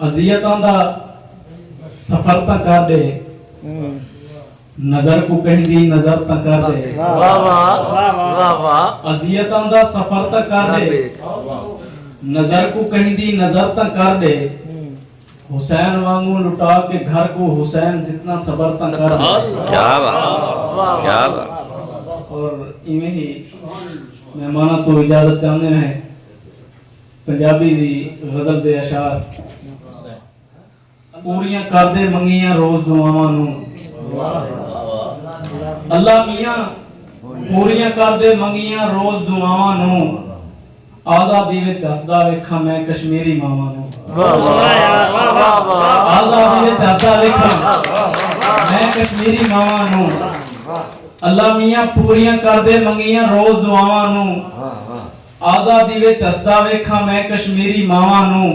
अजियतां दा सफर तां कर दे, नजर को कहीं दी नजर तां कर दे। वाह वाह वाह वाह। अजियतां दा सफर तां कर दे, नजर को कहीं दी नजर तां कर दे। हुसैन वांगू लुटा के घर को हुसैन जितना सबर तां कर दे। क्या बात, क्या बात। और इवें ही मेहमाना तो इजाजत चाहते हैं पंजाबी दी गजल दे अशार पूरियां कर दे मंगियां रोज दुआवां नू। अल्लाह मियां पूरियां कर दे मंगियां रोज दुआवां नू। आजादी विच हसदा वेखां मैं कश्मीरी मावां नू। आजादी विच हसदा वेखां मैं कश्मीरी मावां नू। अल्लाह मियां पूरियां कर दे मंगियां रोज दुआवां नू। आजादी विच हसदा वेखां मैं कश्मीरी मावां नू।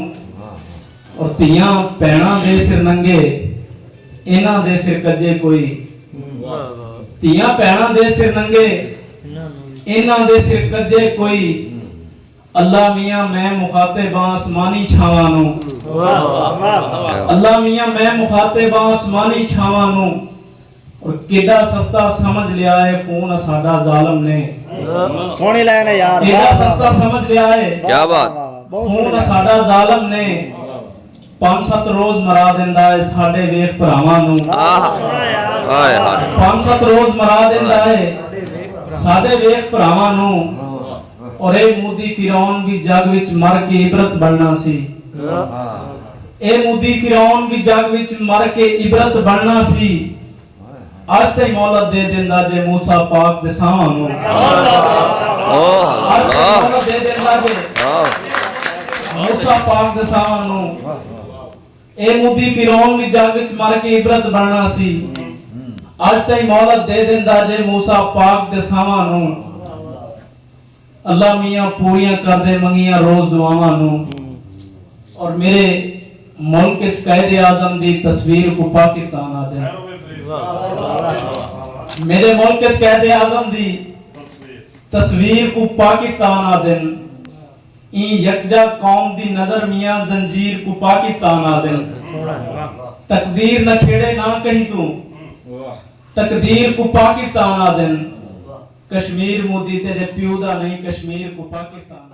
और तियां भैणां दे सिर नंगे इन्हां दे सिर कज्जे कोई। तियां भैणां दे सिर नंगे इन्हां दे सिर कज्जे कोई। अल्लाह मियां मैं मुखातिब आसमानी छावां नू। अल्लाह मियां मैं मुखातिब आसमानी छावां नू। और केड़ा सस्ता समझ लिया है खून साडा जालिम ने। सोहनी लाइन है यार, केड़ा सस्ता समझ लिया है क्या बात। खून साडा जालिम ने। 5-7 रोज मरा दिंदा है साडे वेख भरावां नू। हाय हाय। 5-7 रोज मरा दिंदा है साडे वेख भरावां नू। और ए मूदी फिरौन भी जग विच मर के इबरत बनना सी। ए मूदी फिरौन भी जग विच मर के इबरत बनना सी। आज ते मौलत दे दिंदा जे मूसा पाक दे सावां नू। आज ते मौलत दे दिंदा जे मूसा पाक दे सावां नू। ए मूदी फिरौन भी जग विच मर के इबरत बनना सी। आज ते मौलत दे दिंदा जे मूसा पाक दे सावां नू। अल्लाह मियां पूरियां कर दे मंगियां रोज दुआवां नू। और मेरे मुल्क विच कायदे आजम दी तस्वीर को पाकिस्तान आ जाए। मेरे मुल्क विच कायदे आजम दी तस्वीर को पाकिस्तान आ देन। ई यकजा कौम दी नजर मियां जंजीर को पाकिस्तान आ देन। तकदीर न खेड़े ना कहीं तू तकदीर को पाकिस्तान आ देन। कश्मीर मोदी तेरे प्यू दा नहीं कश्मीर को पाकिस्तान।